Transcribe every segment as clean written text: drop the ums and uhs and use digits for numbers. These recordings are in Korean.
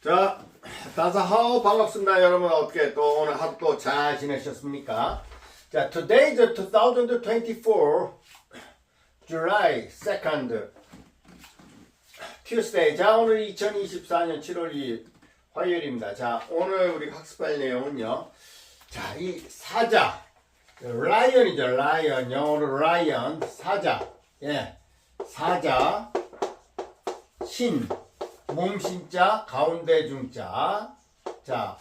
자, 다사하오 반갑습니다. 여러분 어떻게 또 오늘 하루 또 잘 지내셨습니까? 자, today is 2024 July 2nd Tuesday. 자, 오늘 2024년 7월 2일 화요일입니다. 자, 오늘 우리 학습할 내용은요. 자, 이 사자 라이언이죠. 라이언, 영어로 라이언, 사자. 예, 사자, 신, 몸신자, 가운데 중자. 자,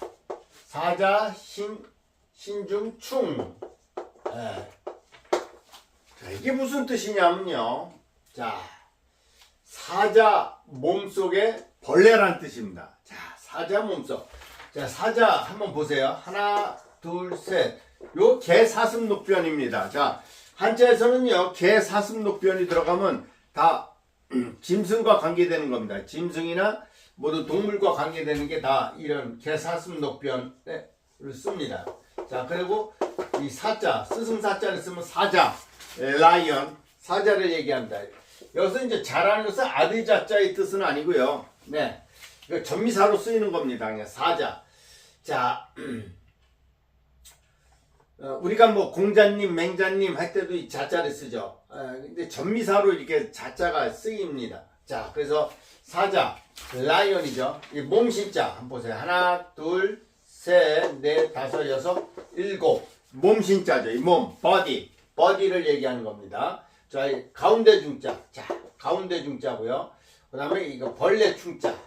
사자, 신중, 충. 예. 자, 이게 무슨 뜻이냐면요. 자, 사자 몸속에 벌레란 뜻입니다. 자, 사자 몸속. 자, 사자 한번 보세요. 하나, 둘, 셋. 요 개사슴녹변입니다. 자, 한자에서는요, 개사슴녹변이 들어가면 다 짐승과 관계되는 겁니다. 짐승이나 모든 동물과 관계되는 게 다 이런 개사슴녹변을 씁니다. 자, 그리고 이 사자, 스승사자를 쓰면 사자, 라이언, 사자를 얘기합니다. 여기서 이제 자라는 것은 아들 자자의 뜻은 아니고요. 네, 이거 전미사로 쓰이는 겁니다. 그냥 사자. 자, 우리가 뭐 공자님, 맹자님 할 때도 이 자자를 쓰죠. 근데 전미사로 이렇게 자자가 쓰입니다. 자, 그래서 사자, 라이언이죠. 이 몸신자 한번 보세요. 하나, 둘, 셋, 넷, 다섯, 여섯, 일곱. 몸신자죠. 이 몸, body, body를 얘기하는 겁니다. 자, 이 가운데 중자. 자, 가운데 중자고요. 그 다음에 이거 벌레 충자.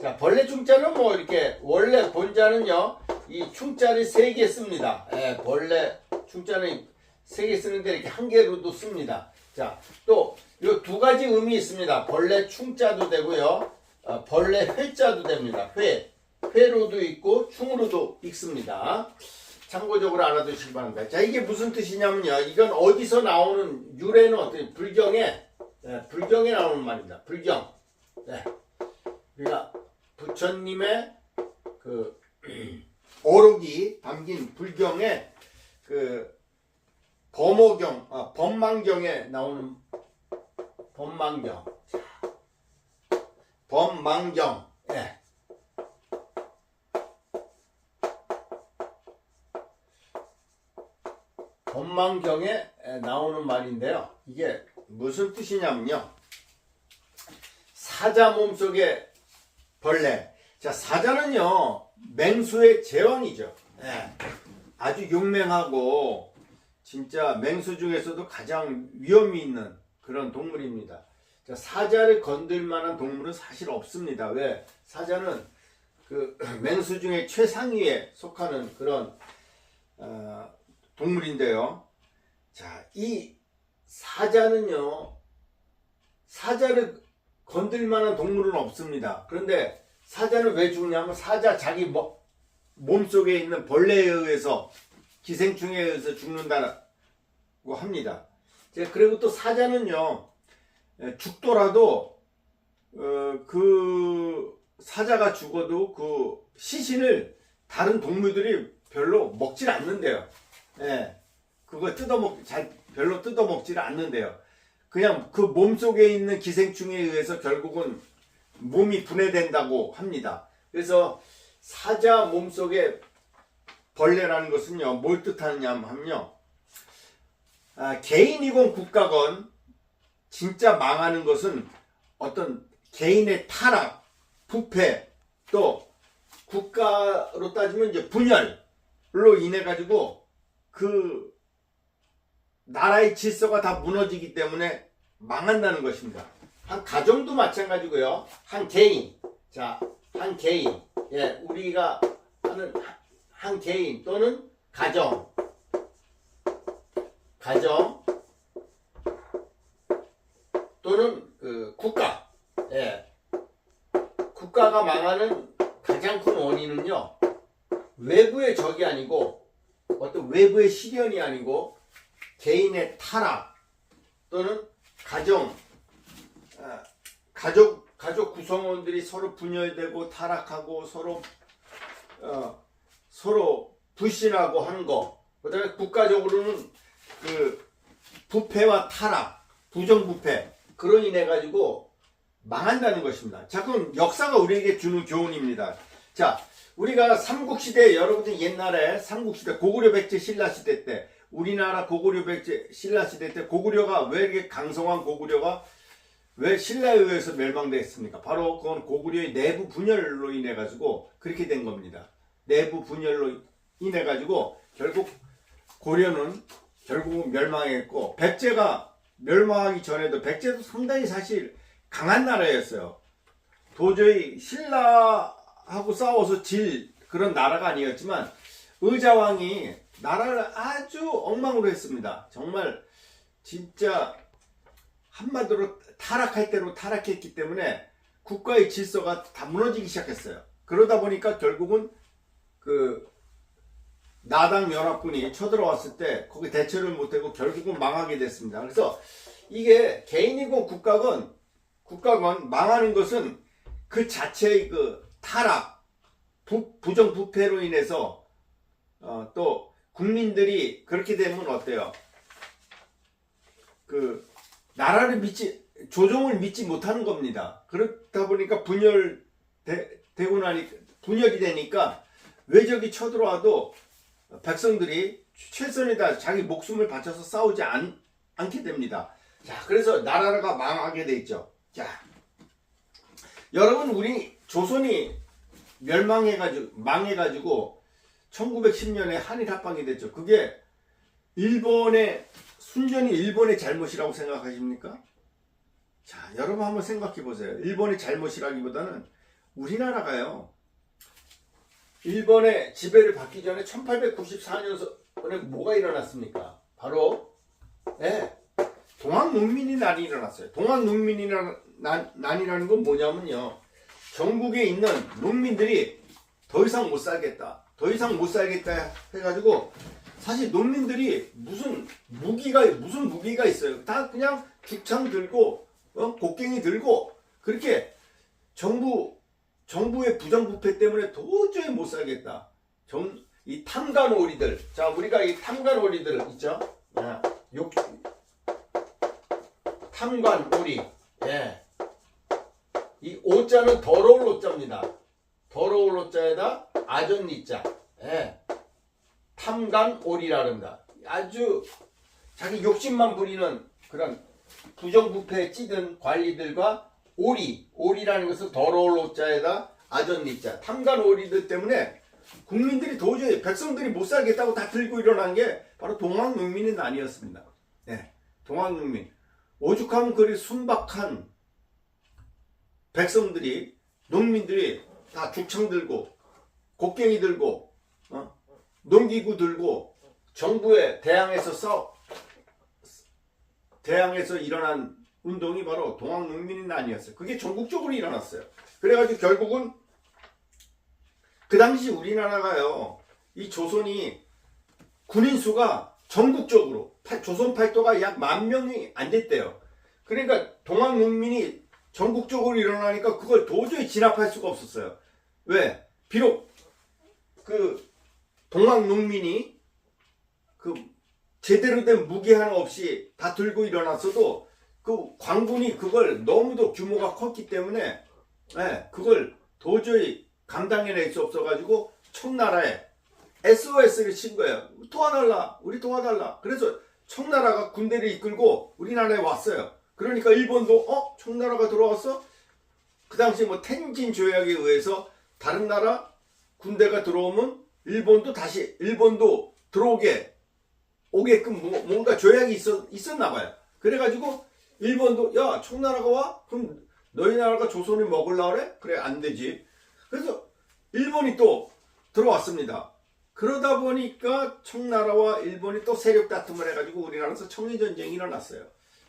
자, 벌레 충자는 뭐 이렇게 원래 본자는요, 이 충자를 3개 씁니다. 예, 벌레 충자는 3개 쓰는데 이렇게 한 개로도 씁니다. 자, 또 요 두 가지 의미 있습니다. 벌레 충자도 되고요, 벌레 회자도 됩니다. 회로도 있고 충으로도 읽습니다. 참고적으로 알아두시기 바랍니다. 자, 이게 무슨 뜻이냐면요, 이건 어디서 나오는 유래는 어떻게 불경에 나오는 말입니다. 불경. 네. 우리가 부처님의 그 어록이 담긴 불경에 그 법망경에 나오는 법망경. 법망경. 예. 법망경에 나오는 말인데요. 이게 무슨 뜻이냐면요, 사자 몸속에 벌레. 자, 사자는요, 맹수의 제왕이죠. 예. 아주 용맹하고 진짜 맹수 중에서도 가장 위험이 있는 그런 동물입니다. 자, 사자를 건들 만한 동물은 사실 없습니다. 왜? 사자는 그 맹수 중에 최상위에 속하는 그런 동물인데요. 자, 이 사자는요, 사자를 건들 만한 동물은 없습니다. 그런데 사자는 왜 죽냐면, 사자 자기 몸속에 있는 벌레에 의해서, 기생충에 의해서 죽는다고 합니다. 그리고 또 사자는요, 죽더라도 그 사자가 죽어도 그 시신을 다른 동물들이 별로 먹질 않는데요. 예, 그거 별로 뜯어먹지를 않는데요. 그냥 그 몸속에 있는 기생충에 의해서 결국은 몸이 분해된다고 합니다. 그래서 사자 몸속에 벌레라는 것은요, 뭘 뜻하느냐 하면요, 개인이건 국가건 진짜 망하는 것은 어떤 개인의 타락, 부패, 또 국가로 따지면 이제 분열로 인해 가지고 그 나라의 질서가 다 무너지기 때문에 망한다는 것입니다. 한 가정도 마찬가지고요. 한 개인. 자, 한 개인. 예, 우리가 하는 한 개인 또는 가정 또는 그 국가. 예. 국가가 망하는 가장 큰 원인은요, 외부의 적이 아니고, 어떤 외부의 시련이 아니고, 개인의 타락 또는 가족 구성원들이 서로 분열되고 타락하고 서로 불신하고 하는 거. 그다음에 국가적으로는 그 부패와 타락, 부정부패, 그로 인해 가지고 망한다는 것입니다. 자, 그럼 역사가 우리에게 주는 교훈입니다. 자, 우리가 삼국시대, 여러분들 옛날에 삼국시대 고구려 백제 신라시대 때, 우리나라 고구려 백제 신라시대 때 고구려가 왜 이렇게 강성한 고구려가 왜 신라에 의해서 멸망됐습니까? 바로 그건 고구려의 내부 분열로 인해 가지고 그렇게 된 겁니다. 내부 분열로 인해 가지고 결국 고려는 결국은 멸망했고, 백제가 멸망하기 전에도 백제도 상당히 사실 강한 나라였어요. 도저히 신라하고 싸워서 질 그런 나라가 아니었지만 의자왕이 나라를 아주 엉망으로 했습니다. 정말 진짜 한마디로 타락할 대로 타락했기 때문에 국가의 질서가 다 무너지기 시작했어요. 그러다 보니까 결국은 그 나당 연합군이 쳐들어왔을 때 거기 대처를 못하고 결국은 망하게 됐습니다. 그래서 이게 개인이건 국가건 망하는 것은 그 자체의 그 타락, 부정부패로 인해서 또 국민들이 그렇게 되면 어때요? 그 나라를 조정을 믿지 못하는 겁니다. 그렇다 보니까 분열이 되니까 외적이 쳐들어와도 백성들이 최선을 다해 자기 목숨을 바쳐서 싸우지 않게 됩니다. 자, 그래서 나라가 망하게 돼 있죠. 자, 여러분, 우리 조선이 망해가지고 1910년에 한일 합방이 됐죠. 그게 순전히 일본의 잘못이라고 생각하십니까? 자, 여러분 한번 생각해 보세요. 일본의 잘못이라기보다는 우리나라가요, 일본의 지배를 받기 전에 1894년에 뭐가 일어났습니까? 바로 동학농민이 난이 일어났어요. 난이라는 건 뭐냐면요, 전국에 있는 농민들이 더 이상 못 살겠다 해가지고, 사실 농민들이 무슨 무기가 있어요. 다 그냥 죽창 들고 곡괭이 들고 그렇게 정부의 부정부패 때문에 도저히 못 살겠다. 이 탐관오리들, 자, 우리가 이 탐관오리들 있죠? 탐관오리, 이 오자는 더러울 오자입니다. 더러울 오자에다 아전니자, 탐관오리라 합니다. 아주 자기 욕심만 부리는 그런 부정부패에 찌든 관리들과 오리라는 것은 더러울 오자에다 아전니자, 탐관오리들 때문에 국민들이 도저히 백성들이 못 살겠다고 다 들고 일어난 게 바로 동학농민의 난이었습니다. 동학농민, 오죽하면 그리 순박한 농민들이 다 죽창 들고 곡괭이 들고 농기구 들고 정부에 대항해서 일어난 운동이 바로 동학농민의 난이었어요. 그게 전국적으로 일어났어요. 그래가지고 결국은 그 당시 우리나라가요, 이 조선이 군인 수가 전국적으로 조선 팔도가 약 10,000명이 안 됐대요. 그러니까 동학농민이 전국적으로 일어나니까 그걸 도저히 진압할 수가 없었어요. 왜? 비록 그 동학농민이 그 제대로 된 무기 하나 없이 다 들고 일어났어도 그 광군이 그걸 너무도 규모가 컸기 때문에 그걸 도저히 감당해낼 수 없어가지고 청나라에 SOS를 친 거예요. 우리 도와달라. 그래서 청나라가 군대를 이끌고 우리나라에 왔어요. 그러니까 일본도 청나라가 들어왔어? 그 당시 텐진 조약에 의해서 다른 나라 군대가 들어오면 일본도 오게끔 뭔가 조약이 있었나 봐요. 그래가지고 일본도, 야, 청나라가 와? 그럼 너희 나라가 조선을 먹으려고 그래? 그래, 안 되지. 그래서 일본이 또 들어왔습니다. 그러다 보니까 청나라와 일본이 또 세력 다툼을 해가지고 우리나라에서 청일전쟁이 일어났어요.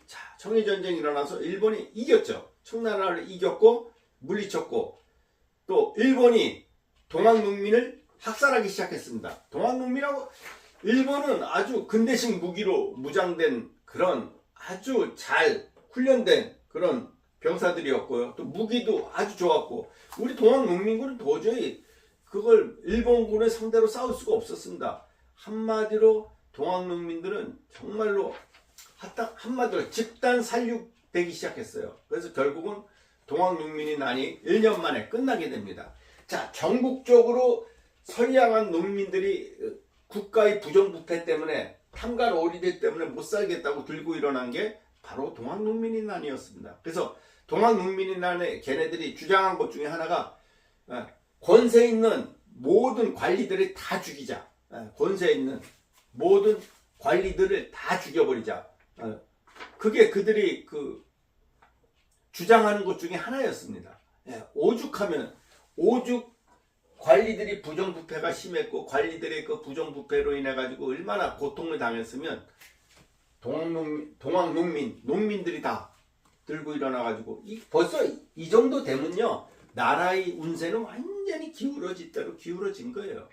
자, 청일전쟁이 일어나서 일본이 이겼죠. 청나라를 이겼고 물리쳤고, 또 일본이 동학농민을 학살하기 시작했습니다. 일본은 아주 근대식 무기로 무장된 그런 아주 잘 훈련된 그런 병사들이었고요. 또 무기도 아주 좋았고, 우리 동학농민군은 도저히 그걸 일본군을 상대로 싸울 수가 없었습니다. 한마디로 동학농민들은 정말로 한마디로 집단 살육되기 시작했어요. 그래서 결국은 동학농민인난이 1년 만에 끝나게 됩니다. 자, 전국적으로 선량한 농민들이 국가의 부정부패 때문에 탐관 오리들 때문에 못 살겠다고 들고 일어난 게 바로 동학농민인난이었습니다. 그래서 동학농민인난에 걔네들이 주장한 것 중에 하나가 권세 있는 모든 관리들을 다 죽이자. 권세 있는 모든 관리들을 다 죽여버리자. 그게 그들이 주장하는 것 중에 하나였습니다. 오죽 관리들이 부정부패가 심했고 관리들의 그 부정부패로 인해 가지고 얼마나 고통을 당했으면 농민들이 다 들고 일어나 가지고 벌써 이 정도 되면요 나라의 운세는 완전히 기울어진 거예요.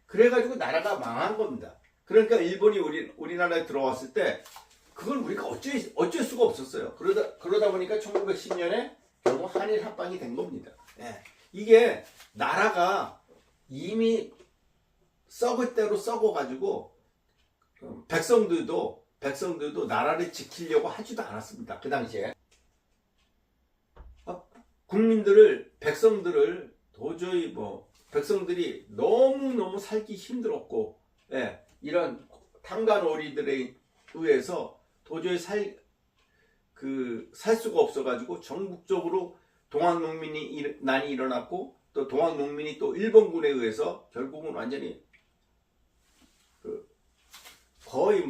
그래가지고 나라가 망한 겁니다. 그러니까 일본이 우리나라에 들어왔을 때 그걸 우리가 어쩔 수가 없었어요. 그러다 보니까 1910년에 결국 한일 합방이 된 겁니다. 이게 나라가 이미 썩을 대로 썩어가지고 백성들도 나라를 지키려고 하지도 않았습니다. 그 당시에 백성들을 도저히 백성들이 너무너무 살기 힘들었고 이런 탕간오리들에 의해서 도저히 살 수가 없어가지고 전국적으로 동학농민난이 일어났고 또 동학농민이 또 일본군에 의해서 결국은 완전히 거의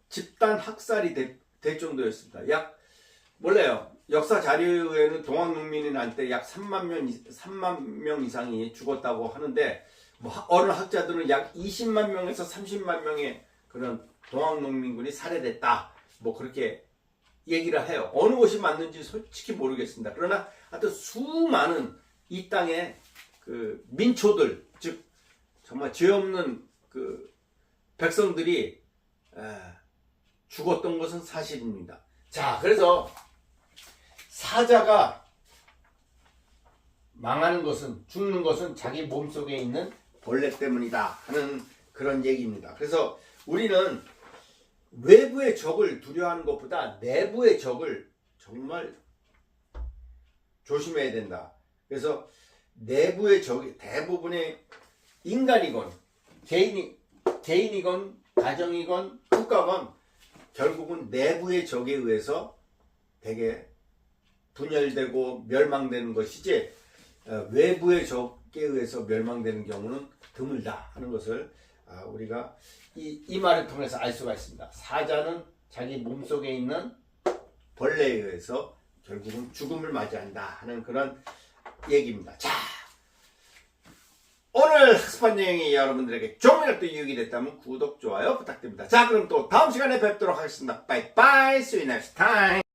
집단 학살이 될 정도였습니다. 몰라요. 역사 자료에 의해는 동학농민이난 때 약 3만 명 이상이 죽었다고 하는데 어느 학자들은 약 20만 명에서 30만 명의 그런 동학농민군이 살해됐다. 그렇게 얘기를 해요. 어느 것이 맞는지 솔직히 모르겠습니다. 그러나 하여튼 수많은 이 땅의 민초들, 즉 정말 죄 없는 백성들이 죽었던 것은 사실입니다. 자, 그래서 사자가 망하는 것은, 죽는 것은 자기 몸속에 있는 벌레 때문이다 하는 그런 얘기입니다. 그래서 우리는 외부의 적을 두려워하는 것보다 내부의 적을 정말 조심해야 된다. 그래서 내부의 적이 대부분의 인간이건 개인이건 가정이건 국가건 결국은 내부의 적에 의해서 되게 분열되고 멸망되는 것이지 외부의 적에 의해서 멸망되는 경우는 드물다 하는 것을 우리가 이 말을 통해서 알 수가 있습니다. 사자는 자기 몸속에 있는 벌레에 의해서 결국은 죽음을 맞이한다 하는 그런 얘기입니다. 자, 오늘 학습한 내용이 여러분들에게 조금이라도 유익이 됐다면 구독, 좋아요 부탁드립니다. 자, 그럼 또 다음 시간에 뵙도록 하겠습니다. Bye bye. See you next time.